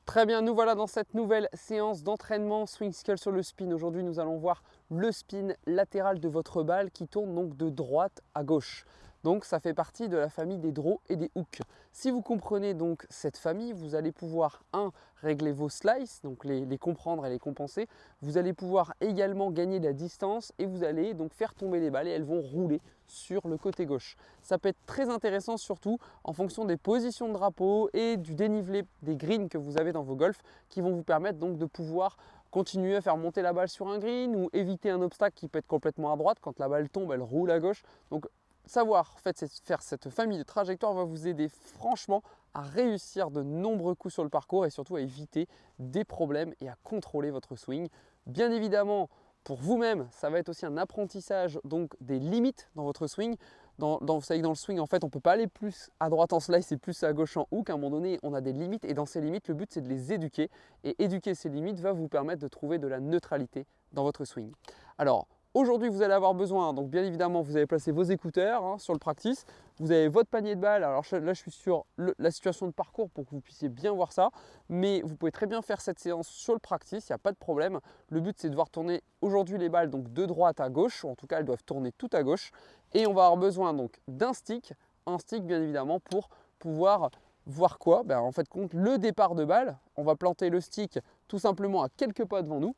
Très bien, nous voilà dans cette nouvelle séance d'entraînement Swing Skull sur le spin. Aujourd'hui, nous allons voir le spin latéral de votre balle qui tourne donc de droite à gauche. Donc ça fait partie de la famille des draws et des hooks. Si vous comprenez donc cette famille, vous allez pouvoir régler vos slices, donc les comprendre et les compenser. Vous allez pouvoir également gagner de la distance et vous allez donc faire tomber les balles et elles vont rouler sur le côté gauche. Ça peut être très intéressant surtout en fonction des positions de drapeau et du dénivelé des greens que vous avez dans vos golfs qui vont vous permettre donc de pouvoir continuer à faire monter la balle sur un green ou éviter un obstacle qui peut être complètement à droite. Quand la balle tombe, elle roule à gauche. Donc savoir faire cette famille de trajectoires va vous aider franchement à réussir de nombreux coups sur le parcours et surtout à éviter des problèmes et à contrôler votre swing. Bien évidemment, pour vous-même, ça va être aussi un apprentissage donc des limites dans votre swing. Vous savez que dans le swing, en fait, on ne peut pas aller plus à droite en slice et plus à gauche en hook. À un moment donné, on a des limites et dans ces limites, le but, c'est de les éduquer. Et éduquer ces limites va vous permettre de trouver de la neutralité dans votre swing. Alors, aujourd'hui, vous allez avoir besoin, donc bien évidemment, vous allez placer vos écouteurs sur le practice. Vous avez votre panier de balles. Alors là, je suis sur la situation de parcours pour que vous puissiez bien voir ça. Mais vous pouvez très bien faire cette séance sur le practice, il n'y a pas de problème. Le but, c'est de voir tourner aujourd'hui les balles donc de droite à gauche. Ou en tout cas, elles doivent tourner tout à gauche. Et on va avoir besoin donc d'un stick. Un stick, bien évidemment, pour pouvoir voir quoi? En fait, compte le départ de balle. On va planter le stick tout simplement à quelques pas devant nous.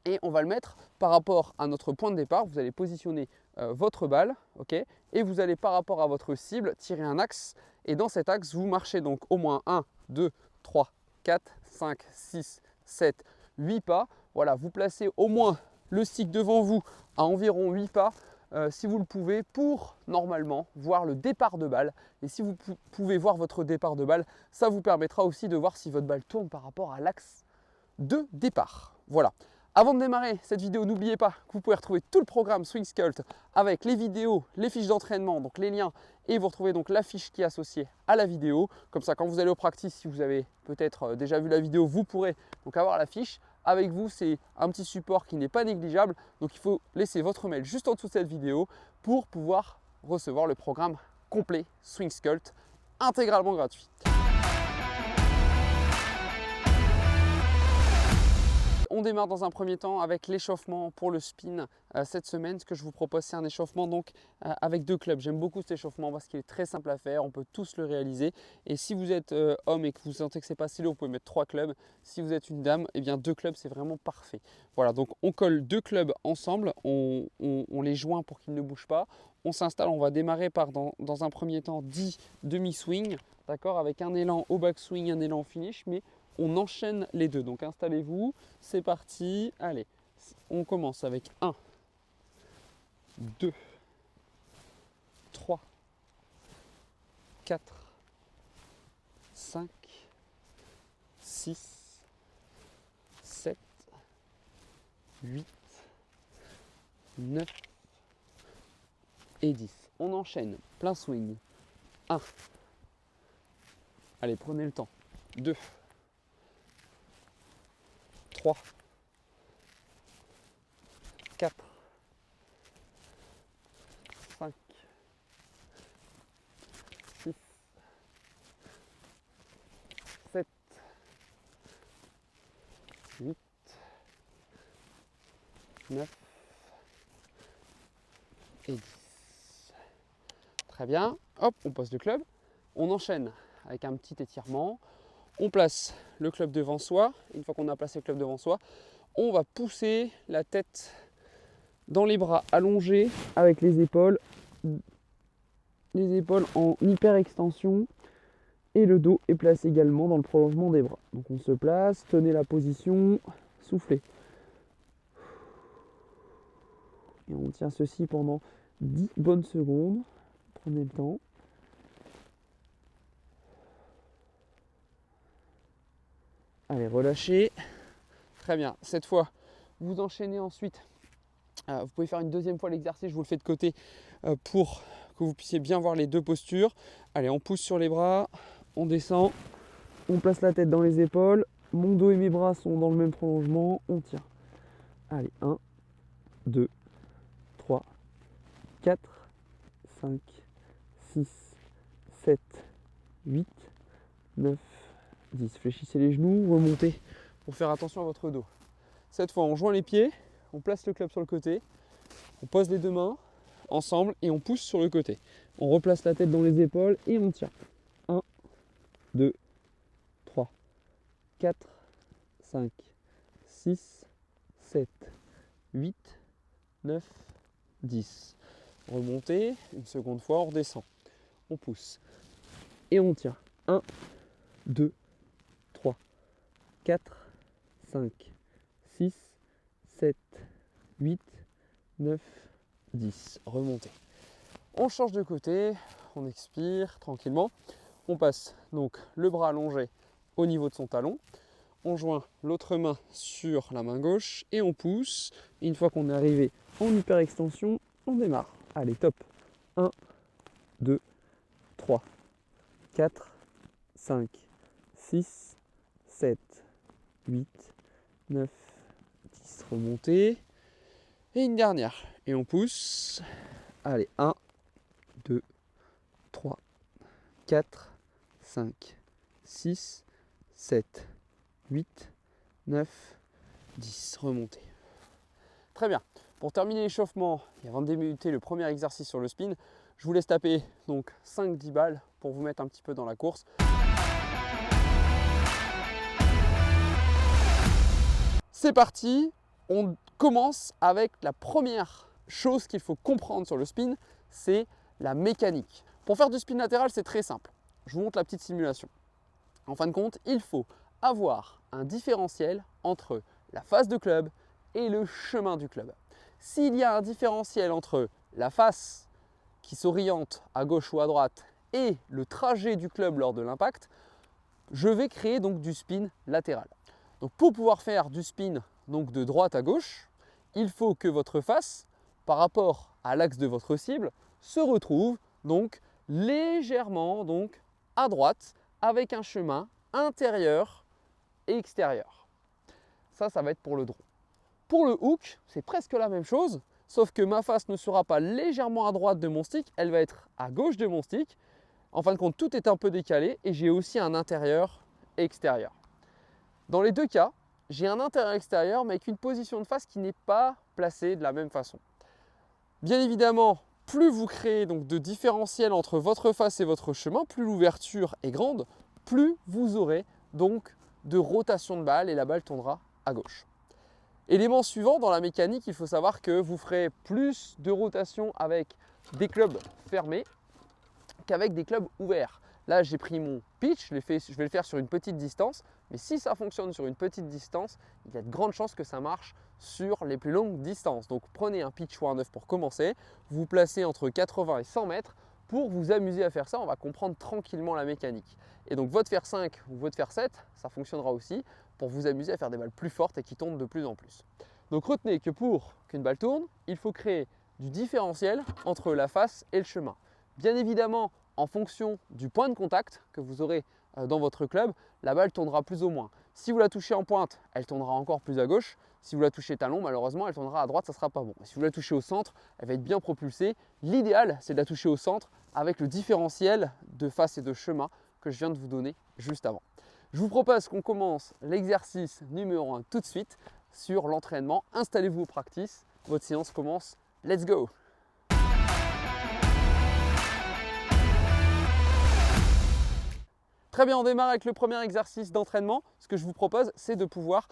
Et on va le mettre par rapport à notre point de départ. Vous allez positionner votre balle, ok, et vous allez par rapport à votre cible tirer un axe. Et dans cet axe, vous marchez donc au moins 1, 2, 3, 4, 5, 6, 7, 8 pas. Voilà, vous placez au moins le stick devant vous à environ 8 pas. Si vous le pouvez, pour normalement voir le départ de balle. Et si vous pouvez voir votre départ de balle, ça vous permettra aussi de voir si votre balle tourne par rapport à l'axe de départ. Voilà. Avant de démarrer cette vidéo, n'oubliez pas que vous pouvez retrouver tout le programme Swing Sculpt avec les vidéos, les fiches d'entraînement, donc les liens, et vous retrouvez donc la fiche qui est associée à la vidéo. Comme ça, quand vous allez au practice, si vous avez peut-être déjà vu la vidéo, vous pourrez donc avoir la fiche. Avec vous, c'est un petit support qui n'est pas négligeable. Donc il faut laisser votre mail juste en dessous de cette vidéo pour pouvoir recevoir le programme complet Swing Sculpt intégralement gratuit. On démarre dans un premier temps avec l'échauffement pour le spin. Cette semaine, ce que je vous propose, c'est un échauffement donc avec 2 clubs. J'aime beaucoup cet échauffement parce qu'il est très simple à faire, on peut tous le réaliser. Et si vous êtes homme et que vous sentez que c'est pas si lourd, vous pouvez mettre 3 clubs. Si vous êtes une dame, eh bien 2 clubs, c'est vraiment parfait. Voilà, donc on colle 2 clubs ensemble, on les joint pour qu'ils ne bougent pas. On s'installe, on va démarrer par dans un premier temps 10 demi-swing, d'accord, avec un élan au backswing, un élan au finish, mais on enchaîne les deux. Donc installez-vous, c'est parti. Allez, on commence avec 1, 2, 3, 4, 5, 6, 7, 8, 9 et 10. On enchaîne plein swing. 1. Allez, prenez le temps. 2. 3, 4, 5, 6, 7, 8, 9 et 10. Très bien. Hop, on pose le club. On enchaîne avec un petit étirement. On place le club devant soi. Une fois qu'on a placé le club devant soi, on va pousser la tête dans les bras allongés avec les épaules en hyper extension et le dos est placé également dans le prolongement des bras. Donc on se place, tenez la position, soufflez. Et on tient ceci pendant 10 bonnes secondes. Prenez le temps. Allez, relâchez. Très bien. Cette fois, vous enchaînez ensuite. Vous pouvez faire une deuxième fois l'exercice. Je vous le fais de côté pour que vous puissiez bien voir les deux postures. Allez, on pousse sur les bras. On descend. On place la tête dans les épaules. Mon dos et mes bras sont dans le même prolongement. On tient. Allez, 1, 2, 3, 4, 5, 6, 7, 8, 9 10. Fléchissez les genoux, remontez pour faire attention à votre dos. Cette fois, on joint les pieds, on place le club sur le côté, on pose les deux mains ensemble et on pousse sur le côté. On replace la tête dans les épaules et on tient. 1, 2, 3, 4, 5, 6, 7, 8, 9, 10. Remontez, une seconde fois, on redescend. On pousse et on tient. 1, 2, 3, 4, 5, 6, 7, 8, 9, 10. Remontez. On change de côté, on expire tranquillement. On passe donc le bras allongé au niveau de son talon. On joint l'autre main sur la main gauche et on pousse. Une fois qu'on est arrivé en hyper extension, on démarre. Allez, top. 1, 2, 3, 4, 5, 6, 7, 8, 9, 10. Remontez. Et une dernière. Et on pousse. Allez, 1, 2, 3, 4, 5, 6, 7, 8, 9, 10. Remontez. Très bien. Pour terminer l'échauffement et avant de débuter le premier exercice sur le spin, je vous laisse taper donc 5-10 balles pour vous mettre un petit peu dans la course. C'est parti, on commence avec la première chose qu'il faut comprendre sur le spin, c'est la mécanique. Pour faire du spin latéral, c'est très simple. Je vous montre la petite simulation. En fin de compte, il faut avoir un différentiel entre la face de club et le chemin du club. S'il y a un différentiel entre la face qui s'oriente à gauche ou à droite et le trajet du club lors de l'impact, je vais créer donc du spin latéral. Donc pour pouvoir faire du spin donc de droite à gauche, il faut que votre face, par rapport à l'axe de votre cible, se retrouve donc légèrement donc à droite avec un chemin intérieur et extérieur. Ça va être pour le draw. Pour le hook, c'est presque la même chose, sauf que ma face ne sera pas légèrement à droite de mon stick, elle va être à gauche de mon stick. En fin de compte, tout est un peu décalé et j'ai aussi un intérieur et extérieur. Dans les deux cas, j'ai un intérieur et extérieur, mais avec une position de face qui n'est pas placée de la même façon. Bien évidemment, plus vous créez donc de différentiel entre votre face et votre chemin, plus l'ouverture est grande, plus vous aurez donc de rotation de balle et la balle tournera à gauche. Élément suivant, dans la mécanique, il faut savoir que vous ferez plus de rotation avec des clubs fermés qu'avec des clubs ouverts. Là, j'ai pris mon pitch, je vais le faire sur une petite distance, mais si ça fonctionne sur une petite distance, il y a de grandes chances que ça marche sur les plus longues distances. Donc prenez un pitch ou un 9 pour commencer, vous placez entre 80 et 100 mètres pour vous amuser à faire ça, on va comprendre tranquillement la mécanique. Et donc votre fer 5 ou votre fer 7, ça fonctionnera aussi pour vous amuser à faire des balles plus fortes et qui tournent de plus en plus. Donc retenez que pour qu'une balle tourne, il faut créer du différentiel entre la face et le chemin. Bien évidemment, en fonction du point de contact que vous aurez dans votre club, la balle tournera plus ou moins. Si vous la touchez en pointe, elle tournera encore plus à gauche. Si vous la touchez talon, malheureusement, elle tournera à droite, ça ne sera pas bon. Si vous la touchez au centre, elle va être bien propulsée. L'idéal, c'est de la toucher au centre avec le différentiel de face et de chemin que je viens de vous donner juste avant. Je vous propose qu'on commence l'exercice numéro 1 tout de suite sur l'entraînement. Installez-vous au practice, votre séance commence. Let's go! Très bien, on démarre avec le premier exercice d'entraînement. Ce que je vous propose, c'est de pouvoir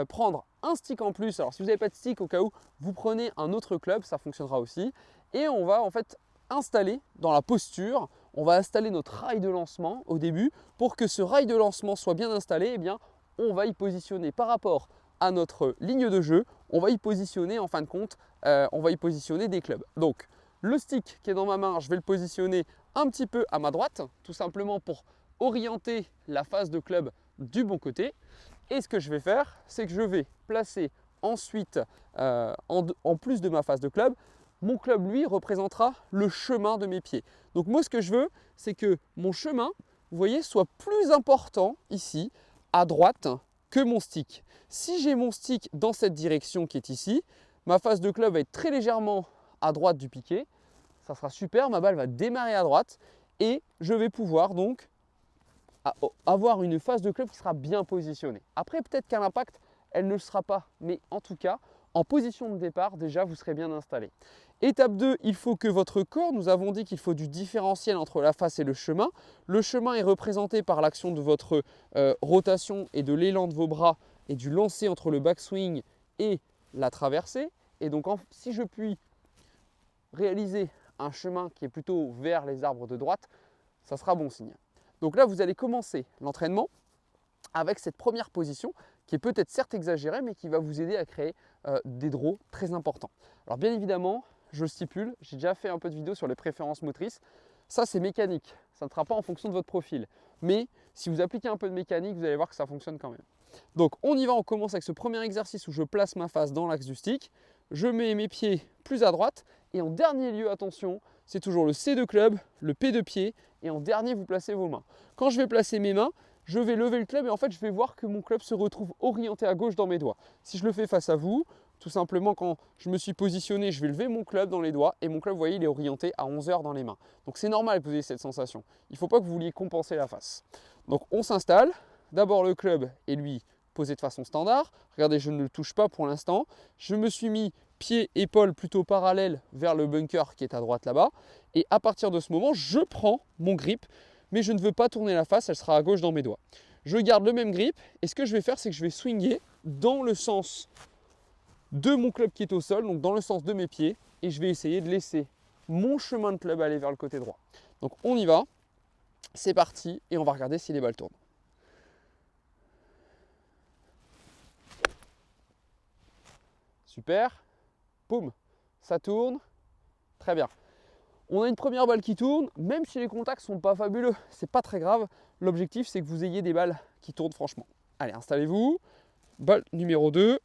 prendre un stick en plus. Alors si vous n'avez pas de stick, au cas où, vous prenez un autre club, ça fonctionnera aussi. Et on va en fait installer dans la posture, on va installer notre rail de lancement au début. Pour que ce rail de lancement soit bien installé, eh bien, on va y positionner par rapport à notre ligne de jeu, on va y positionner en fin de compte, on va y positionner des clubs. Donc le stick qui est dans ma main, je vais le positionner un petit peu à ma droite, tout simplement pour orienter la face de club du bon côté. Et ce que je vais faire, c'est que je vais placer ensuite, en plus de ma face de club, mon club, lui, représentera le chemin de mes pieds. Donc moi, ce que je veux, c'est que mon chemin, vous voyez, soit plus important ici, à droite, que mon stick. Si j'ai mon stick dans cette direction qui est ici, ma face de club va être très légèrement à droite du piquet. Ça sera super, ma balle va démarrer à droite et je vais pouvoir donc avoir une face de club qui sera bien positionnée. Après, peut-être qu'à l'impact, elle ne le sera pas, mais en tout cas, en position de départ, déjà, vous serez bien installé. Étape 2, il faut que votre corps, nous avons dit qu'il faut du différentiel entre la face et le chemin. Le chemin est représenté par l'action de votre rotation et de l'élan de vos bras et du lancer entre le backswing et la traversée. Et donc, si je puis réaliser un chemin qui est plutôt vers les arbres de droite, ça sera bon signe. Donc là, vous allez commencer l'entraînement avec cette première position qui est peut-être certes exagérée, mais qui va vous aider à créer des draws très importants. Alors bien évidemment, je le stipule, j'ai déjà fait un peu de vidéo sur les préférences motrices. Ça, c'est mécanique, ça ne sera pas en fonction de votre profil. Mais si vous appliquez un peu de mécanique, vous allez voir que ça fonctionne quand même. Donc on y va, on commence avec ce premier exercice où je place ma face dans l'axe du stick. Je mets mes pieds plus à droite. Et en dernier lieu, attention, c'est toujours le C de club, le P de pied. Et en dernier, vous placez vos mains. Quand je vais placer mes mains, je vais lever le club et en fait, je vais voir que mon club se retrouve orienté à gauche dans mes doigts. Si je le fais face à vous, tout simplement, quand je me suis positionné, je vais lever mon club dans les doigts et mon club, vous voyez, il est orienté à 11 heures dans les mains. Donc c'est normal que vous ayez cette sensation. Il ne faut pas que vous vouliez compenser la face. Donc on s'installe. D'abord le club est lui posé de façon standard. Regardez, je ne le touche pas pour l'instant. Je me suis mis pied, épaule plutôt parallèle vers le bunker qui est à droite là-bas. Et à partir de ce moment, je prends mon grip, mais je ne veux pas tourner la face, elle sera à gauche dans mes doigts. Je garde le même grip et ce que je vais faire, c'est que je vais swinger dans le sens de mon club qui est au sol, donc dans le sens de mes pieds, et je vais essayer de laisser mon chemin de club aller vers le côté droit. Donc on y va, c'est parti, et on va regarder si les balles tournent. Super, boum, ça tourne, très bien. On a une première balle qui tourne, même si les contacts ne sont pas fabuleux, c'est pas très grave. L'objectif, c'est que vous ayez des balles qui tournent franchement. Allez, installez-vous. Balle numéro 2.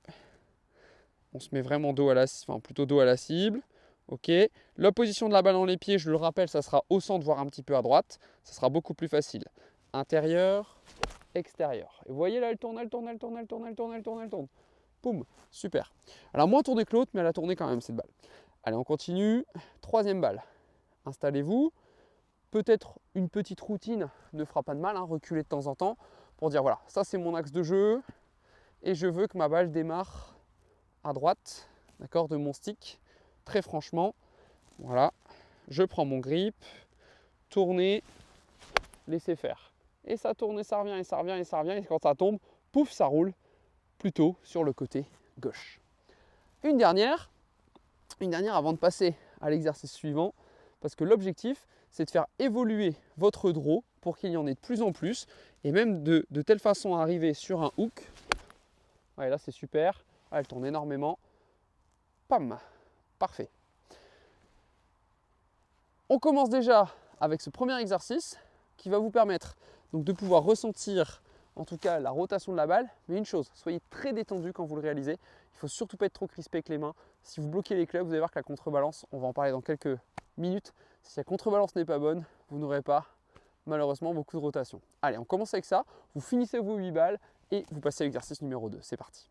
On se met vraiment dos à plutôt dos à la cible. Ok. La position de la balle dans les pieds, je le rappelle, ça sera au centre, voire un petit peu à droite. Ça sera beaucoup plus facile. Intérieur, extérieur. Et vous voyez là, elle tourne, elle tourne, elle tourne, elle tourne, elle tourne, elle tourne, elle tourne. Boum, super. Alors moins tournée que l'autre, mais elle a tourné quand même cette balle. Allez, on continue. Troisième balle. Installez-vous. Peut-être une petite routine ne fera pas de mal, hein, reculer de temps en temps pour dire voilà, ça c'est mon axe de jeu et je veux que ma balle démarre à droite, d'accord, de mon stick. Très franchement, voilà, je prends mon grip, tourner, laisser faire. Et ça tourne et ça revient et ça revient et ça revient et quand ça tombe, pouf, ça roule plutôt sur le côté gauche. Une dernière avant de passer à l'exercice suivant, parce que l'objectif, c'est de faire évoluer votre draw pour qu'il y en ait de plus en plus, et même de telle façon à arriver sur un hook. Ouais, là, c'est super. Ah, elle tourne énormément. Pam, parfait. On commence déjà avec ce premier exercice qui va vous permettre donc de pouvoir ressentir en tout cas la rotation de la balle. Mais une chose, soyez très détendu quand vous le réalisez. Il ne faut surtout pas être trop crispé avec les mains. Si vous bloquez les clubs, vous allez voir que la contrebalance, on va en parler dans quelques minutes. Si la contrebalance n'est pas bonne, vous n'aurez pas malheureusement beaucoup de rotation. Allez, on commence avec ça. Vous finissez vos 8 balles et vous passez à l'exercice numéro 2. C'est parti.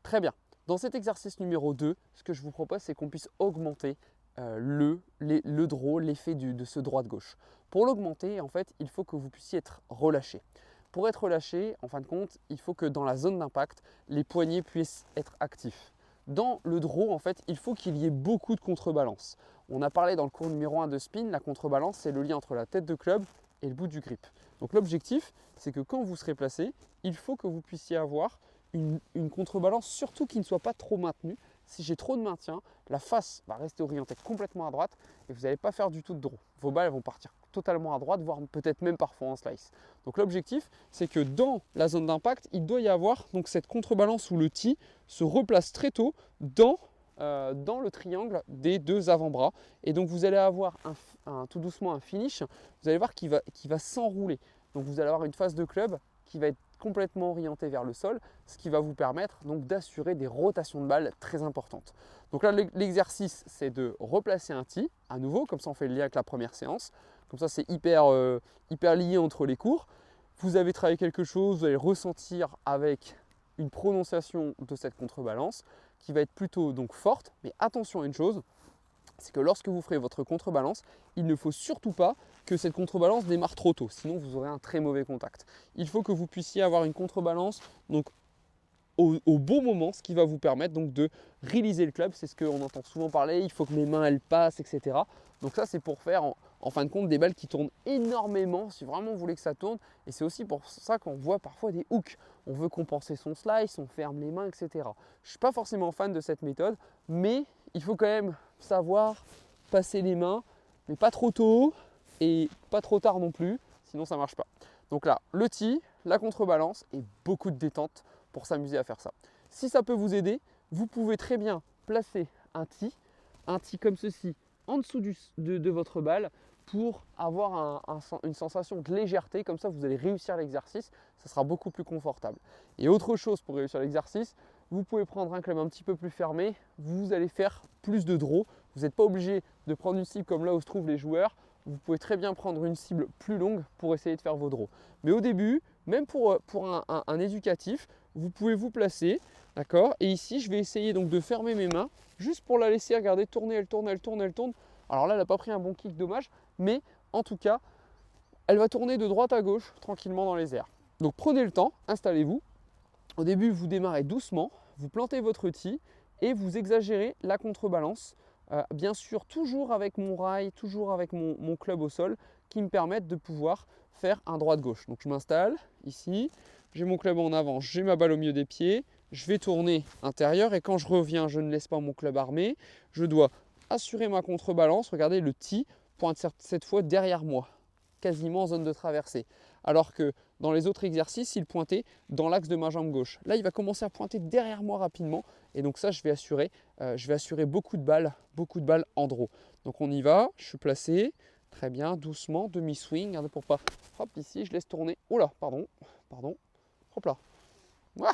Très bien. Dans cet exercice numéro 2, ce que je vous propose, c'est qu'on puisse augmenter le draw, l'effet de ce droit de gauche. Pour l'augmenter, en fait, il faut que vous puissiez être relâché. Pour être relâché, en fin de compte, il faut que dans la zone d'impact, les poignets puissent être actifs. Dans le draw, en fait, il faut qu'il y ait beaucoup de contrebalance. On a parlé dans le cours numéro 1 de spin, la contrebalance, c'est le lien entre la tête de club et le bout du grip. Donc l'objectif, c'est que quand vous serez placé, il faut que vous puissiez avoir une contrebalance, surtout qui ne soit pas trop maintenue. Si j'ai trop de maintien, la face va rester orientée complètement à droite et vous n'allez pas faire du tout de draw. Vos balles vont partir totalement à droite, voire peut-être même parfois en slice. Donc l'objectif, c'est que dans la zone d'impact, il doit y avoir donc cette contrebalance où le tee se replace très tôt dans le triangle des deux avant-bras. Et donc vous allez avoir tout doucement un finish, vous allez voir qu'il va s'enrouler. Donc vous allez avoir une face de club qui va être complètement orienté vers le sol, ce qui va vous permettre donc d'assurer des rotations de balles très importantes. Donc là, l'exercice, c'est de replacer un tee à nouveau, comme ça on fait le lien avec la première séance. Comme ça, c'est hyper lié entre les cours. Vous avez travaillé quelque chose, vous allez ressentir avec une prononciation de cette contrebalance qui va être plutôt donc forte. Mais attention à une chose, c'est que lorsque vous ferez votre contrebalance, il ne faut surtout pas que cette contrebalance démarre trop tôt, sinon vous aurez un très mauvais contact. Il faut que vous puissiez avoir une contrebalance donc au bon moment, ce qui va vous permettre donc de réaliser le club. C'est ce qu'on entend souvent parler, il faut que mes mains elles passent, etc. Donc ça c'est pour faire en fin de compte des balles qui tournent énormément si vraiment vous voulez que ça tourne. Et c'est aussi pour ça qu'on voit parfois des hooks. On veut compenser son slice, on ferme les mains, etc. Je ne suis pas forcément fan de cette méthode, mais il faut quand même savoir passer les mains, mais pas trop tôt et pas trop tard non plus, sinon ça ne marche pas. Donc là, le tee, la contrebalance et beaucoup de détente pour s'amuser à faire ça. Si ça peut vous aider, vous pouvez très bien placer un tee comme ceci en dessous de votre balle pour avoir une sensation de légèreté. Comme ça, vous allez réussir l'exercice, ça sera beaucoup plus confortable. Et autre chose pour réussir l'exercice, vous pouvez prendre un club un petit peu plus fermé, vous allez faire plus de draw. Vous n'êtes pas obligé de prendre une cible comme là où se trouvent les joueurs. Vous pouvez très bien prendre une cible plus longue pour essayer de faire vos draws. Mais au début, même pour un éducatif, vous pouvez vous placer, d'accord? Et ici, je vais essayer donc de fermer mes mains, juste pour la laisser, regarder, tourner, elle tourne, elle tourne, elle tourne. Alors là, elle n'a pas pris un bon kick, dommage, mais en tout cas, elle va tourner de droite à gauche, tranquillement dans les airs. Donc prenez le temps, installez-vous. Au début, vous démarrez doucement, vous plantez votre tee et vous exagérez la contrebalance. Bien sûr, toujours avec mon rail, toujours avec mon club au sol, qui me permettent de pouvoir faire un droite-gauche. Donc je m'installe ici, j'ai mon club en avant, j'ai ma balle au milieu des pieds, je vais tourner intérieur et quand je reviens, je ne laisse pas mon club armé. Je dois assurer ma contrebalance. Regardez, le tee pointe cette fois derrière moi, quasiment en zone de traversée. Alors que dans les autres exercices, il pointait dans l'axe de ma jambe gauche. Là, il va commencer à pointer derrière moi rapidement. Et donc ça, je vais assurer beaucoup de balles en draw. Donc on y va, je suis placé, très bien, doucement, demi-swing. Regardez pour pas, hop, ici, je laisse tourner. Oh là, pardon, hop là. Ah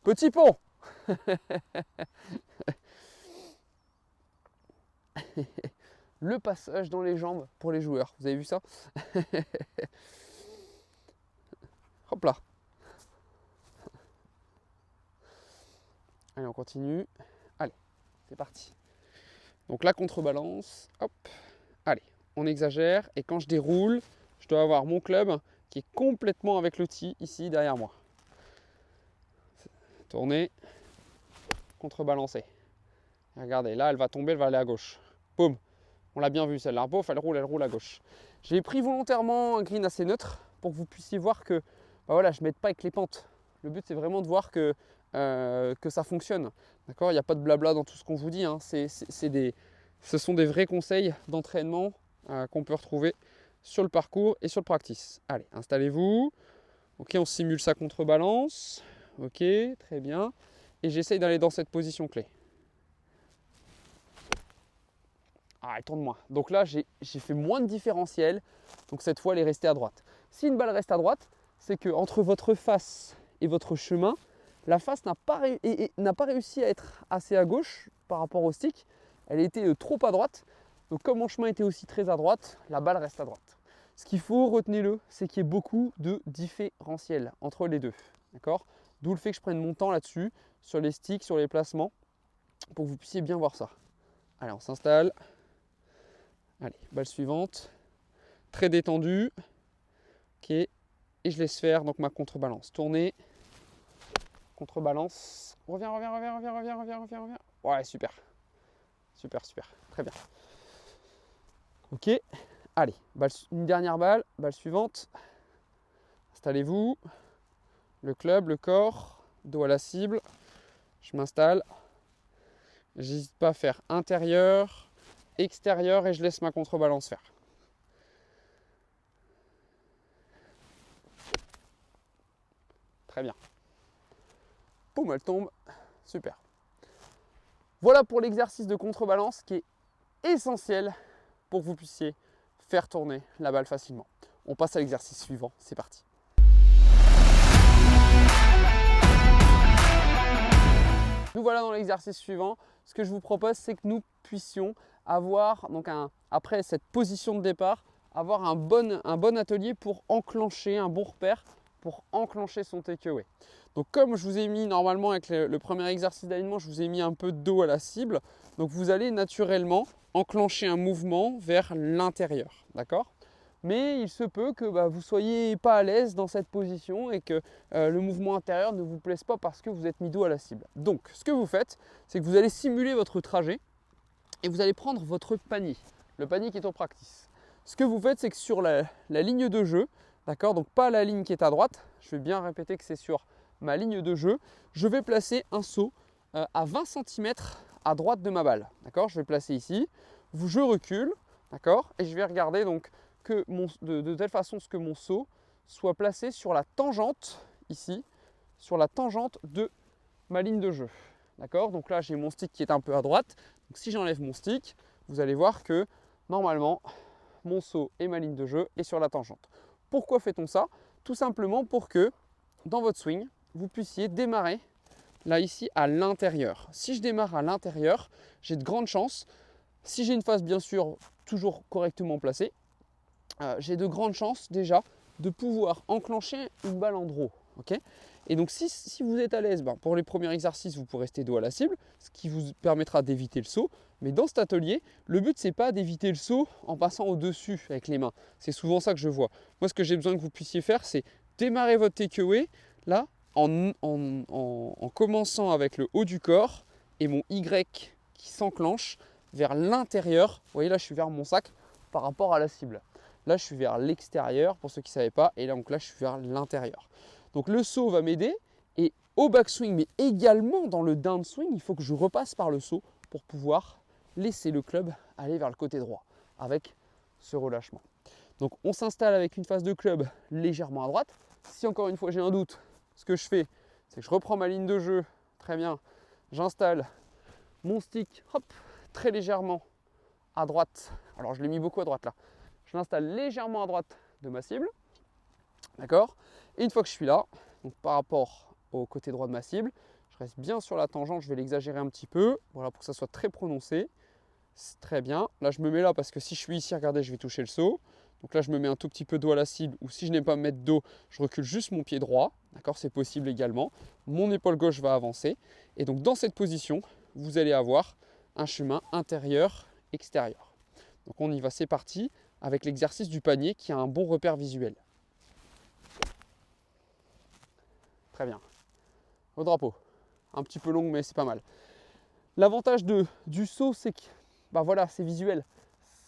petit pont. Le passage dans les jambes pour les joueurs. Vous avez vu ça? Hop là. Allez, on continue. Allez, c'est parti. Donc la contrebalance. Hop. Allez, on exagère. Et quand je déroule, je dois avoir mon club qui est complètement avec le tee ici derrière moi. Tourner. Contrebalancer. Regardez, là, elle va tomber, elle va aller à gauche. Boum. On l'a bien vu celle-là, bof, elle roule à gauche. J'ai pris volontairement un green assez neutre pour que vous puissiez voir que voilà, je ne m'aide pas avec les pentes. Le but c'est vraiment de voir que ça fonctionne. D'accord, il n'y a pas de blabla dans tout ce qu'on vous dit. Hein. Ce sont des vrais conseils d'entraînement qu'on peut retrouver sur le parcours et sur le practice. Allez, installez-vous. Ok, on simule sa contrebalance. Ok, très bien. Et j'essaye d'aller dans cette position clé. Ah, elle tourne moins. Donc là, j'ai fait moins de différentiel. Donc cette fois, elle est restée à droite. Si une balle reste à droite, c'est que entre votre face et votre chemin, la face n'a pas réussi à être assez à gauche par rapport au stick. Elle était trop à droite. Donc comme mon chemin était aussi très à droite, la balle reste à droite. Ce qu'il faut, retenez-le, c'est qu'il y ait beaucoup de différentiel entre les deux. D'accord? D'où le fait que je prenne mon temps là-dessus, sur les sticks, sur les placements, pour que vous puissiez bien voir ça. Allez, on s'installe. Allez, balle suivante. Très détendu. Ok. Et je laisse faire donc ma contrebalance. Tourner. Contrebalance. Reviens. Ouais, super. Super. Très bien. Ok. Allez, une dernière balle. Balle suivante. Installez-vous. Le club, le corps. Dos à la cible. Je m'installe. J'hésite pas à faire intérieur, extérieur et je laisse ma contrebalance faire. Très bien. Boum, elle tombe. Super. Voilà pour l'exercice de contrebalance qui est essentiel pour que vous puissiez faire tourner la balle facilement. On passe à l'exercice suivant. C'est parti. Nous voilà dans l'exercice suivant. Ce que je vous propose, c'est que nous puissions avoir, donc après cette position de départ, avoir un bon atelier pour enclencher un bon repère pour enclencher son takeaway. Donc comme je vous ai mis normalement avec le premier exercice d'alignement, je vous ai mis un peu de dos à la cible. Donc vous allez naturellement enclencher un mouvement vers l'intérieur, d'accord? Mais il se peut que vous ne soyez pas à l'aise dans cette position et que le mouvement intérieur ne vous plaise pas parce que vous êtes mis dos à la cible. Donc ce que vous faites, c'est que vous allez simuler votre trajet et vous allez prendre votre panier, le panier qui est en practice. Ce que vous faites, c'est que sur la ligne de jeu, d'accord, donc pas la ligne qui est à droite, je vais bien répéter que c'est sur ma ligne de jeu, je vais placer un saut à 20 cm à droite de ma balle. D'accord, je vais placer ici, je recule, d'accord, et je vais regarder donc que de telle façon que mon saut soit placé sur la tangente, ici, sur la tangente de ma ligne de jeu. D'accord, donc là j'ai mon stick qui est un peu à droite, donc si j'enlève mon stick, vous allez voir que normalement mon saut et ma ligne de jeu est sur la tangente. Pourquoi fait-on ça? Tout simplement pour que dans votre swing, vous puissiez démarrer là ici à l'intérieur. Si je démarre à l'intérieur, j'ai de grandes chances, si j'ai une face bien sûr toujours correctement placée, j'ai de grandes chances déjà de pouvoir enclencher une balle en draw. Okay, et donc si vous êtes à l'aise, pour les premiers exercices, vous pourrez rester dos à la cible, ce qui vous permettra d'éviter le saut. Mais dans cet atelier, le but c'est pas d'éviter le saut en passant au-dessus avec les mains. C'est souvent ça que je vois. Moi ce que j'ai besoin que vous puissiez faire, c'est démarrer votre takeaway là en commençant avec le haut du corps et mon Y qui s'enclenche vers l'intérieur. Vous voyez là je suis vers mon sac par rapport à la cible. Là je suis vers l'extérieur pour ceux qui ne savaient pas et là, donc là je suis vers l'intérieur. Donc le saut va m'aider et au backswing mais également dans le downswing, il faut que je repasse par le saut pour pouvoir laisser le club aller vers le côté droit avec ce relâchement. Donc on s'installe avec une face de club légèrement à droite. Si encore une fois j'ai un doute, ce que je fais, c'est que je reprends ma ligne de jeu, très bien, j'installe mon stick, hop, très légèrement à droite. Alors je l'ai mis beaucoup à droite là. Je l'installe légèrement à droite de ma cible, d'accord? Et une fois que je suis là, donc par rapport au côté droit de ma cible, je reste bien sur la tangente, je vais l'exagérer un petit peu, voilà, pour que ça soit très prononcé. C'est très bien. Là, je me mets là parce que si je suis ici, regardez, je vais toucher le saut. Donc là, je me mets un tout petit peu dos à la cible, ou si je n'aime pas me mettre dos, je recule juste mon pied droit, d'accord? C'est possible également. Mon épaule gauche va avancer. Et donc dans cette position, vous allez avoir un chemin intérieur-extérieur. Donc on y va, c'est parti, avec l'exercice du panier qui a un bon repère visuel. Très bien. Au drapeau. Un petit peu long, mais c'est pas mal. L'avantage du saut, c'est que voilà, c'est visuel.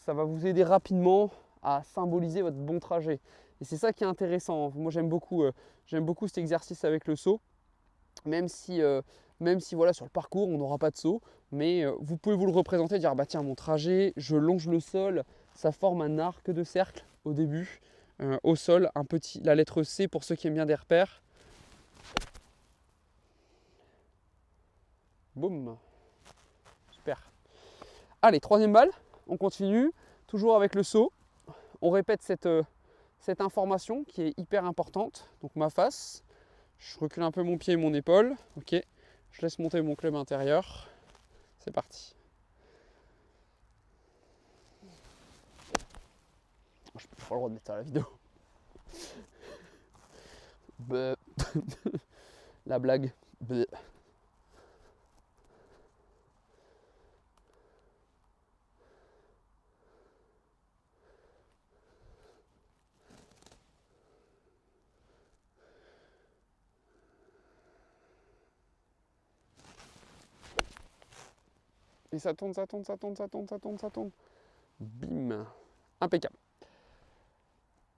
Ça va vous aider rapidement à symboliser votre bon trajet. Et c'est ça qui est intéressant. Moi, j'aime beaucoup cet exercice avec le saut. Même si voilà, sur le parcours, on n'aura pas de saut. Mais vous pouvez vous le représenter, dire tiens, mon trajet, je longe le sol. Ça forme un arc de cercle au début. Au sol, la lettre C pour ceux qui aiment bien des repères. Boum. Super. Allez, troisième balle. On continue. Toujours avec le saut. On répète cette information qui est hyper importante. Donc ma face. Je recule un peu mon pied et mon épaule. Ok. Je laisse monter mon club intérieur. C'est parti. Je n'ai pas le droit de mettre ça à la vidéo. La blague. Et ça tourne, ça tourne, ça tourne, ça tourne, ça tourne, ça tourne. Bim. Impeccable.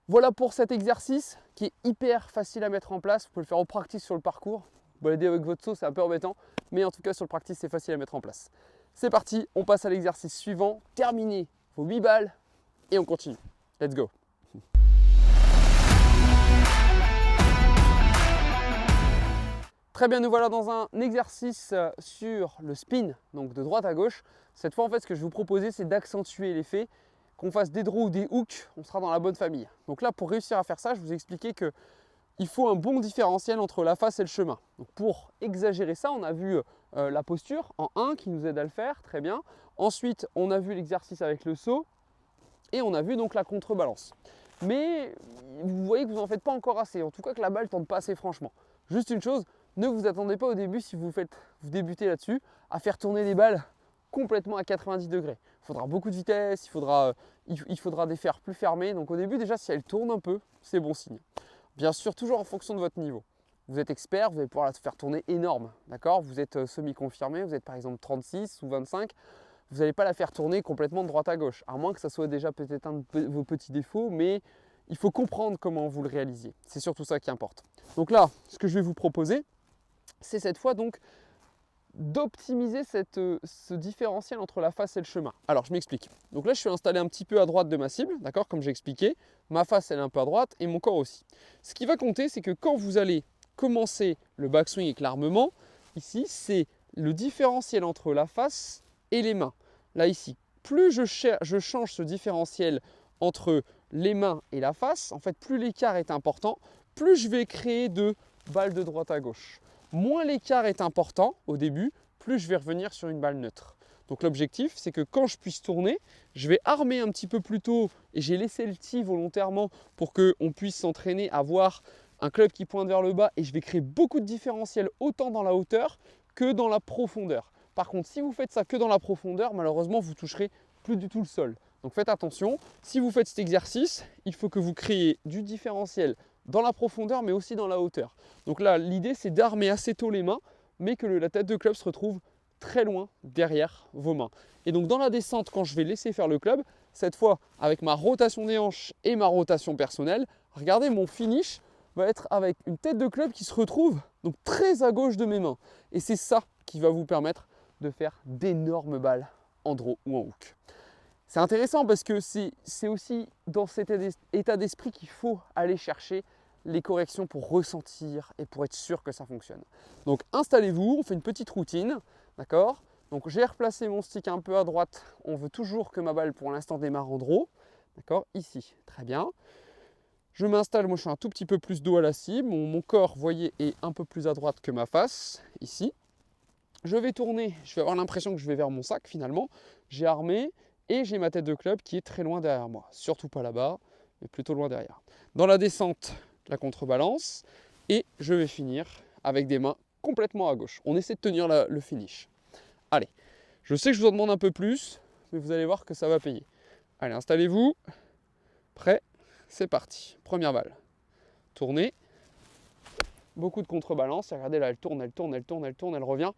Voilà pour cet exercice qui est hyper facile à mettre en place. Vous pouvez le faire au practice sur le parcours. Balader avec votre saut, c'est un peu embêtant. Mais en tout cas, sur le practice, c'est facile à mettre en place. C'est parti, on passe à l'exercice suivant. Terminé vos 8 balles et on continue. Let's go. Très bien, nous voilà dans un exercice sur le spin, donc de droite à gauche. Cette fois, en fait, ce que je vais vous proposer, c'est d'accentuer l'effet. Qu'on fasse des draws ou des hooks, on sera dans la bonne famille. Donc là, pour réussir à faire ça, je vous ai expliqué qu'il faut un bon différentiel entre la face et le chemin. Donc pour exagérer ça, on a vu la posture en 1 qui nous aide à le faire, très bien. Ensuite, on a vu l'exercice avec le saut et on a vu donc la contrebalance. mais vous voyez que vous n'en faites pas encore assez. En tout cas que la balle ne tente pas assez franchement. Juste une chose, ne vous attendez pas au début, si vous débutez là-dessus, à faire tourner les balles complètement à 90 degrés. Il faudra beaucoup de vitesse, il faudra des fers plus fermés. Donc au début déjà, si elle tourne un peu, c'est bon signe. Bien sûr, toujours en fonction de votre niveau. Vous êtes expert, vous allez pouvoir la faire tourner énorme, d'accord? Vous êtes semi-confirmé, vous êtes par exemple 36 ou 25, vous n'allez pas la faire tourner complètement de droite à gauche, à moins que ça soit déjà peut-être un de vos petits défauts, mais il faut comprendre comment vous le réalisiez. C'est surtout ça qui importe. Donc là, ce que je vais vous proposer, c'est cette fois donc d'optimiser ce différentiel entre la face et le chemin. Alors je m'explique. Donc là je suis installé un petit peu à droite de ma cible, d'accord, comme j'ai expliqué. Ma face elle est un peu à droite et mon corps aussi. Ce qui va compter, c'est que quand vous allez commencer le backswing avec l'armement, ici c'est le différentiel entre la face et les mains. Là ici, plus je change ce différentiel entre les mains et la face, en fait plus l'écart est important, plus je vais créer de balles de droite à gauche. Moins l'écart est important au début, plus je vais revenir sur une balle neutre. Donc l'objectif, c'est que quand je puisse tourner, je vais armer un petit peu plus tôt et j'ai laissé le tee volontairement pour qu'on puisse s'entraîner à voir un club qui pointe vers le bas et je vais créer beaucoup de différentiel autant dans la hauteur que dans la profondeur. Par contre, si vous faites ça que dans la profondeur, malheureusement, vous toucherez plus du tout le sol. Donc faites attention, si vous faites cet exercice, il faut que vous créiez du différentiel dans la profondeur mais aussi dans la hauteur. Donc là l'idée c'est d'armer assez tôt les mains mais que la tête de club se retrouve très loin derrière vos mains. Et donc dans la descente, quand je vais laisser faire le club, cette fois avec ma rotation des hanches et ma rotation personnelle, regardez mon finish va être avec une tête de club qui se retrouve donc très à gauche de mes mains. Et c'est ça qui va vous permettre de faire d'énormes balles en draw ou en hook. C'est intéressant parce que c'est aussi dans cet état d'esprit qu'il faut aller chercher les corrections pour ressentir et pour être sûr que ça fonctionne. Donc installez-vous, on fait une petite routine, d'accord? Donc j'ai replacé mon stick un peu à droite, on veut toujours que ma balle pour l'instant démarre en draw, d'accord? Ici, très bien. Je m'installe, moi je suis un tout petit peu plus dos à la cible, mon corps, vous voyez, est un peu plus à droite que ma face, ici. Je vais tourner, je vais avoir l'impression que je vais vers mon sac finalement, j'ai armé, et j'ai ma tête de club qui est très loin derrière moi. Surtout pas là-bas, mais plutôt loin derrière. Dans la descente, la contrebalance. Et je vais finir avec des mains complètement à gauche. On essaie de tenir le finish. Allez, je sais que je vous en demande un peu plus, mais vous allez voir que ça va payer. Allez, installez-vous. Prêt, c'est parti. Première balle. Tournez. Beaucoup de contrebalance. Regardez là, elle tourne, elle tourne, elle tourne, elle tourne, elle revient.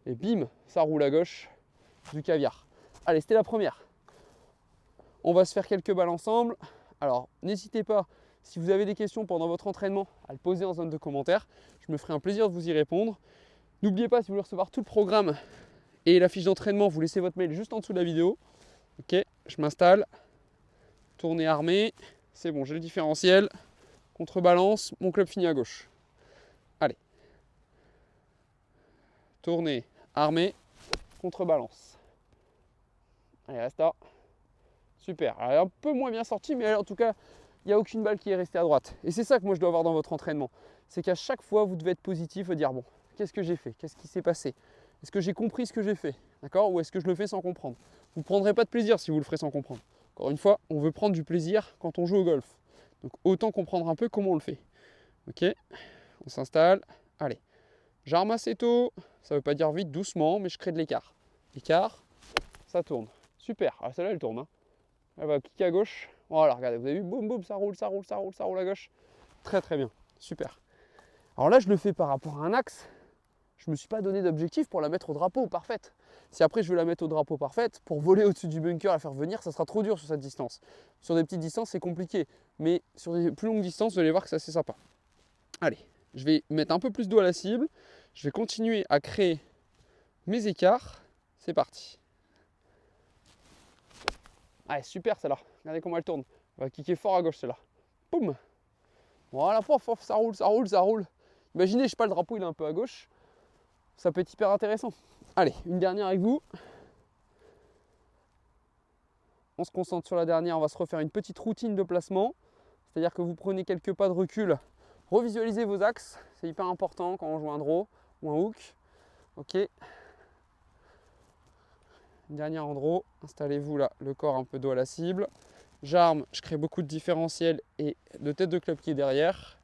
Et bim, ça roule à gauche. Du caviar. Allez, c'était la première. On va se faire quelques balles ensemble. Alors, n'hésitez pas, si vous avez des questions pendant votre entraînement, à le poser en zone de commentaires. Je me ferai un plaisir de vous y répondre. N'oubliez pas, si vous voulez recevoir tout le programme et la fiche d'entraînement, vous laissez votre mail juste en dessous de la vidéo. Ok, je m'installe. Tournée armée. C'est bon, j'ai le différentiel. Contrebalance, mon club finit à gauche. Allez. Tournée armée. Contrebalance. Allez, reste là. Super. Elle est un peu moins bien sortie, mais en tout cas, il n'y a aucune balle qui est restée à droite. Et c'est ça que moi je dois avoir dans votre entraînement. C'est qu'à chaque fois, vous devez être positif et dire bon, qu'est-ce que j'ai fait? Qu'est-ce qui s'est passé? Est-ce que j'ai compris ce que j'ai fait? D'accord? Ou est-ce que je le fais sans comprendre? Vous ne prendrez pas de plaisir si vous le ferez sans comprendre. Encore une fois, on veut prendre du plaisir quand on joue au golf. Donc autant comprendre un peu comment on le fait. Ok? On s'installe. Allez. J'arme assez tôt. Ça ne veut pas dire vite, doucement, mais je crée de l'écart. L'écart, ça tourne. Super. Alors celle-là, elle tourne. Hein. Elle va cliquer à gauche. Voilà, regardez, vous avez vu, boum, boum, ça roule, ça roule, ça roule, ça roule à gauche. Très, très bien. Super. Alors là, je le fais par rapport à un axe. Je ne me suis pas donné d'objectif pour la mettre au drapeau parfaite. Si après je veux la mettre au drapeau parfaite, pour voler au-dessus du bunker, la faire venir, ça sera trop dur sur cette distance. Sur des petites distances, c'est compliqué. Mais sur des plus longues distances, vous allez voir que c'est assez sympa. Allez, je vais mettre un peu plus d'eau à la cible. Je vais continuer à créer mes écarts. C'est parti. Allez, super celle-là. Regardez comment elle tourne. Elle va kicker fort à gauche celle-là. Boum. Voilà, ça roule, ça roule, ça roule. Imaginez, je sais pas, le drapeau il est un peu à gauche. Ça peut être hyper intéressant. Allez, une dernière avec vous. On se concentre sur la dernière. On va se refaire une petite routine de placement. C'est-à-dire que vous prenez quelques pas de recul. Revisualisez vos axes. C'est hyper important quand on joue un draw ou un hook. Ok. Une dernière en draw, installez-vous là, le corps un peu dos à la cible. j'arme, je crée beaucoup de différentiel et de tête de club qui est derrière.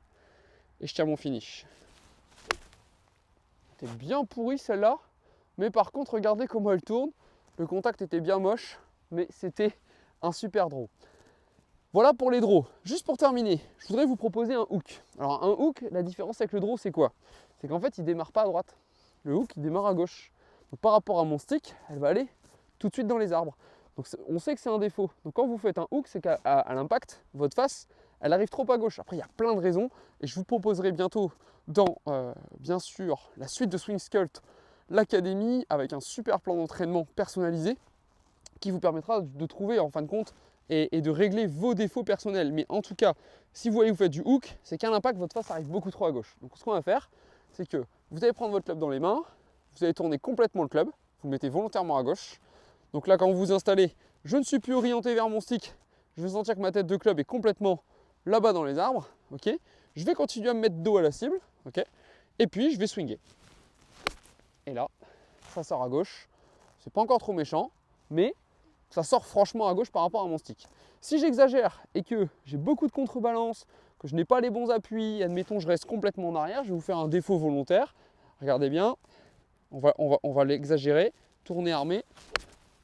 Et je tiens mon finish. C'était bien pourri celle-là. Mais par contre, regardez comment elle tourne. Le contact était bien moche, mais c'était un super draw. Voilà pour les draws. Juste pour terminer, je voudrais vous proposer un hook. Alors un hook, la différence avec le draw, c'est quoi? C'est qu'en fait, il ne démarre pas à droite. Le hook, il démarre à gauche. Donc par rapport à mon stick, elle va aller tout de suite dans les arbres. Donc on sait que c'est un défaut. Donc quand vous faites un hook, c'est qu'à l'impact, votre face, elle arrive trop à gauche. Après, il y a plein de raisons. Et je vous proposerai bientôt dans, bien sûr, la suite de Swing Sculpt, l'académie, avec un super plan d'entraînement personnalisé qui vous permettra de trouver, en fin de compte, et de régler vos défauts personnels. Mais en tout cas, si vous voyez que vous faites du hook, c'est qu'à l'impact, votre face arrive beaucoup trop à gauche. Donc ce qu'on va faire, c'est que vous allez prendre votre club dans les mains, vous allez tourner complètement le club, vous le mettez volontairement à gauche. Donc là, quand vous vous installez, je ne suis plus orienté vers mon stick, je vais sentir que ma tête de club est complètement là-bas dans les arbres. Okay, je vais continuer à me mettre dos à la cible, okay, et puis je vais swinger. Et là, ça sort à gauche. C'est pas encore trop méchant, mais ça sort franchement à gauche par rapport à mon stick. Si j'exagère et que j'ai beaucoup de contrebalance, que je n'ai pas les bons appuis, admettons je reste complètement en arrière, je vais vous faire un défaut volontaire. Regardez bien, on va l'exagérer, tourner armé,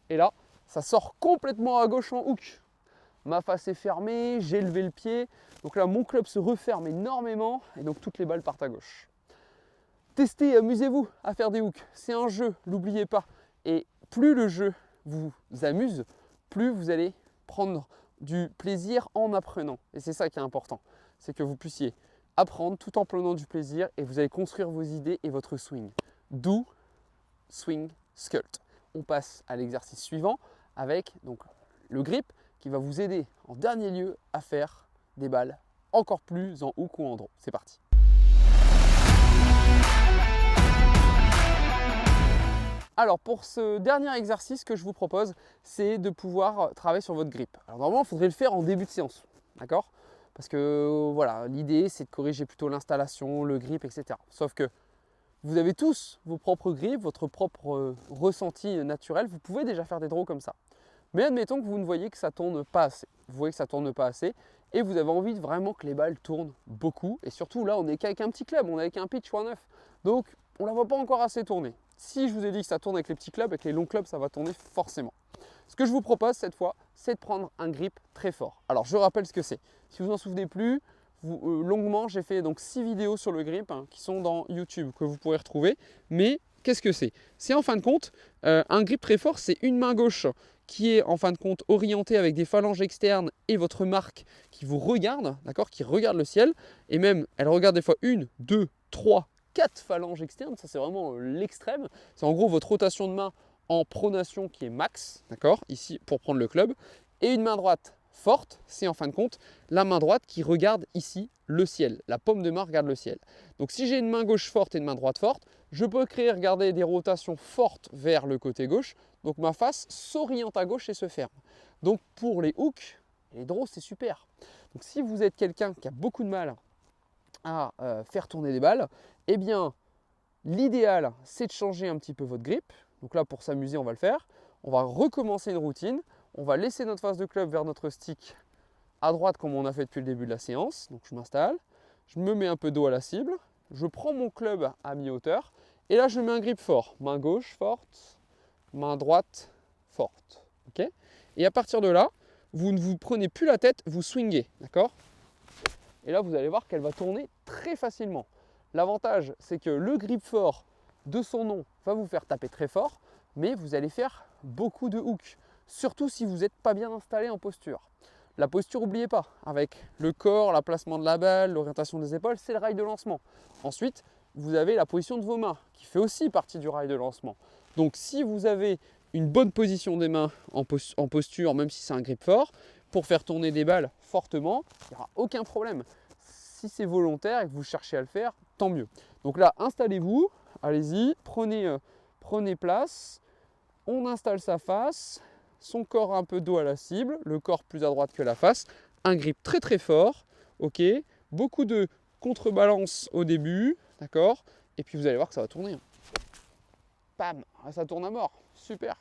et là, ça sort complètement à gauche en hook. Ma face est fermée, j'ai levé le pied, donc là mon club se referme énormément, et donc toutes les balles partent à gauche. Testez, amusez-vous à faire des hooks, c'est un jeu, n'oubliez pas, et plus le jeu vous amuse, plus vous allez prendre du plaisir en apprenant. Et c'est ça qui est important, c'est que vous puissiez apprendre tout en prenant du plaisir et vous allez construire vos idées et votre swing. D'où Swing Sculpt. On passe à l'exercice suivant avec donc, le grip qui va vous aider en dernier lieu à faire des balles encore plus en hook ou en draw. C'est parti. Alors pour ce dernier exercice que je vous propose, c'est de pouvoir travailler sur votre grip. Alors normalement, il faudrait le faire en début de séance, d'accord? Parce que voilà, l'idée c'est de corriger plutôt l'installation, le grip, etc. Sauf que vous avez tous vos propres grips, votre propre ressenti naturel, vous pouvez déjà faire des draws comme ça. Mais admettons que vous ne voyez que ça tourne pas assez. Vous voyez que ça tourne pas assez et vous avez envie vraiment que les balles tournent beaucoup. Et surtout là, on n'est qu'avec un petit club, on est avec un pitch 1.9. Donc on ne la voit pas encore assez tourner. Si je vous ai dit que ça tourne avec les petits clubs, avec les longs clubs, ça va tourner forcément. Ce que je vous propose cette fois, c'est de prendre un grip très fort. Alors je rappelle ce que c'est. Si vous n'en souvenez plus, longuement, j'ai fait donc 6 vidéos sur le grip qui sont dans YouTube, que vous pourrez retrouver. Mais qu'est-ce que c'est? C'est en fin de compte, un grip très fort, c'est une main gauche qui est en fin de compte orientée avec des phalanges externes et votre marque qui vous regarde, d'accord, qui regarde le ciel. Et même, elle regarde des fois 1, 2, 3, 4 phalanges externes, ça c'est vraiment l'extrême. C'est en gros votre rotation de main en pronation qui est max, d'accord, ici pour prendre le club. Et une main droite forte, c'est en fin de compte la main droite qui regarde ici le ciel. La paume de main regarde le ciel. Donc si j'ai une main gauche forte et une main droite forte, je peux créer, regardez, des rotations fortes vers le côté gauche. Donc ma face s'oriente à gauche et se ferme. Donc pour les hooks, les draws, c'est super. Donc si vous êtes quelqu'un qui a beaucoup de mal à faire tourner des balles, eh bien l'idéal c'est de changer un petit peu votre grip. Donc là pour s'amuser on va le faire. On va recommencer une routine. On va laisser notre face de club vers notre stick à droite comme on a fait depuis le début de la séance. Donc je m'installe, je me mets un peu dos à la cible, je prends mon club à mi-hauteur et là je mets un grip fort. Main gauche forte, main droite forte. Okay, et à partir de là, vous ne vous prenez plus la tête, vous swingez. D'accord? Et là vous allez voir qu'elle va tourner très facilement. L'avantage c'est que le grip fort de son nom va vous faire taper très fort, mais vous allez faire beaucoup de hooks. Surtout si vous n'êtes pas bien installé en posture. La posture, n'oubliez pas, avec le corps, le placement de la balle, l'orientation des épaules, c'est le rail de lancement. Ensuite, vous avez la position de vos mains, qui fait aussi partie du rail de lancement. Donc si vous avez une bonne position des mains en posture, même si c'est un grip fort, pour faire tourner des balles fortement, il n'y aura aucun problème. Si c'est volontaire et que vous cherchez à le faire, tant mieux. Donc là, installez-vous, allez-y, prenez place, on installe sa face, son corps un peu dos à la cible, le corps plus à droite que la face, un grip très très fort, ok, beaucoup de contrebalance au début, d'accord, et puis vous allez voir que ça va tourner. Pam, ça tourne à mort, super,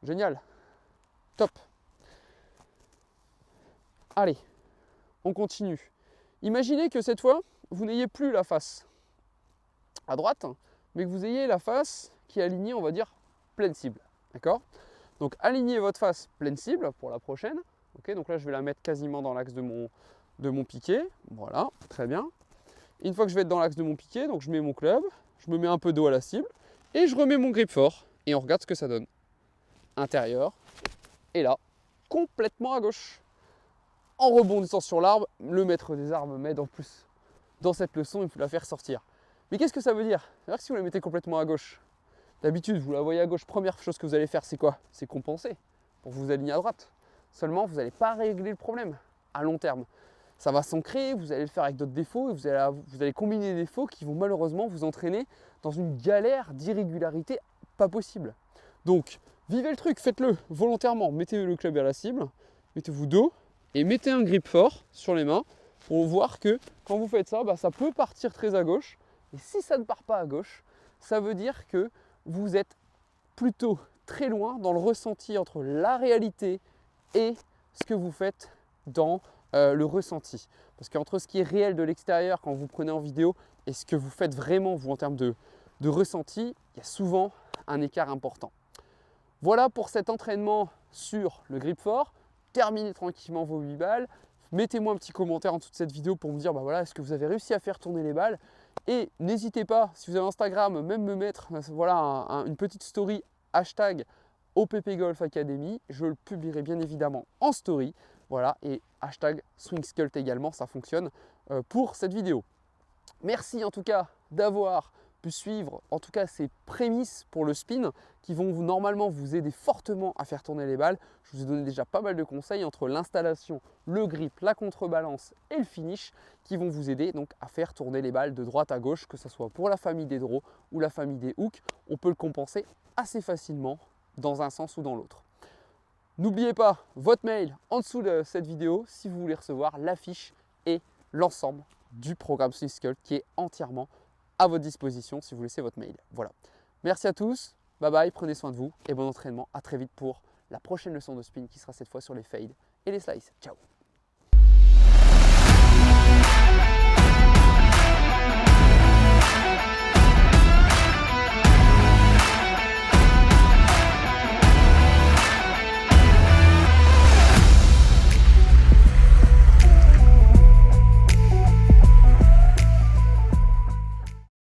génial, top. Allez, on continue. Imaginez que cette fois, vous n'ayez plus la face à droite, mais que vous ayez la face qui est alignée, on va dire, pleine cible. D'accord? Donc alignez votre face pleine cible pour la prochaine. Ok, donc là, je vais la mettre quasiment dans l'axe de mon piqué. Voilà, très bien. Et une fois que je vais être dans l'axe de mon piqué, donc je mets mon club, je me mets un peu d'eau à la cible et je remets mon grip fort et on regarde ce que ça donne. Intérieur, et là, complètement à gauche. En rebondissant sur l'arbre, le maître des arbres m'aide en plus dans cette leçon, il faut la faire sortir. Mais qu'est-ce que ça veut dire? C'est-à-dire que si vous la mettez complètement à gauche, d'habitude vous la voyez à gauche, première chose que vous allez faire c'est quoi? C'est compenser pour vous aligner à droite. Seulement vous n'allez pas régler le problème à long terme. Ça va s'ancrer, vous allez le faire avec d'autres défauts, et vous allez combiner des défauts qui vont malheureusement vous entraîner dans une galère d'irrégularité pas possible. Donc vivez le truc, faites-le volontairement, mettez le club à la cible, mettez-vous dos et mettez un grip fort sur les mains pour voir que quand vous faites ça, ça peut partir très à gauche. Et si ça ne part pas à gauche, ça veut dire que vous êtes plutôt très loin dans le ressenti entre la réalité et ce que vous faites dans le ressenti. Parce qu'entre ce qui est réel de l'extérieur quand vous prenez en vidéo et ce que vous faites vraiment vous en termes de ressenti, il y a souvent un écart important. Voilà pour cet entraînement sur le grip fort. Terminez tranquillement vos 8 balles. Mettez-moi un petit commentaire en dessous de cette vidéo pour me dire voilà, est-ce que vous avez réussi à faire tourner les balles. Et n'hésitez pas, si vous avez Instagram, même me mettre voilà, une petite story hashtag OPP Golf Academy. Je le publierai bien évidemment en story. Voilà, et hashtag SwingSculpt également, ça fonctionne pour cette vidéo. Merci en tout cas d'avoir pu suivre en tout cas ces prémices pour le spin qui vont normalement vous aider fortement à faire tourner les balles. Je vous ai donné déjà pas mal de conseils entre l'installation, le grip, la contrebalance et le finish qui vont vous aider donc à faire tourner les balles de droite à gauche, que ce soit pour la famille des draws ou la famille des hooks. On peut le compenser assez facilement dans un sens ou dans l'autre. N'oubliez pas votre mail en dessous de cette vidéo si vous voulez recevoir l'affiche et l'ensemble du programme SwingSculpt qui est entièrement à votre disposition si vous laissez votre mail. Voilà. Merci à tous, bye bye, prenez soin de vous et bon entraînement. À très vite pour la prochaine leçon de spin qui sera cette fois sur les fades et les slices. Ciao.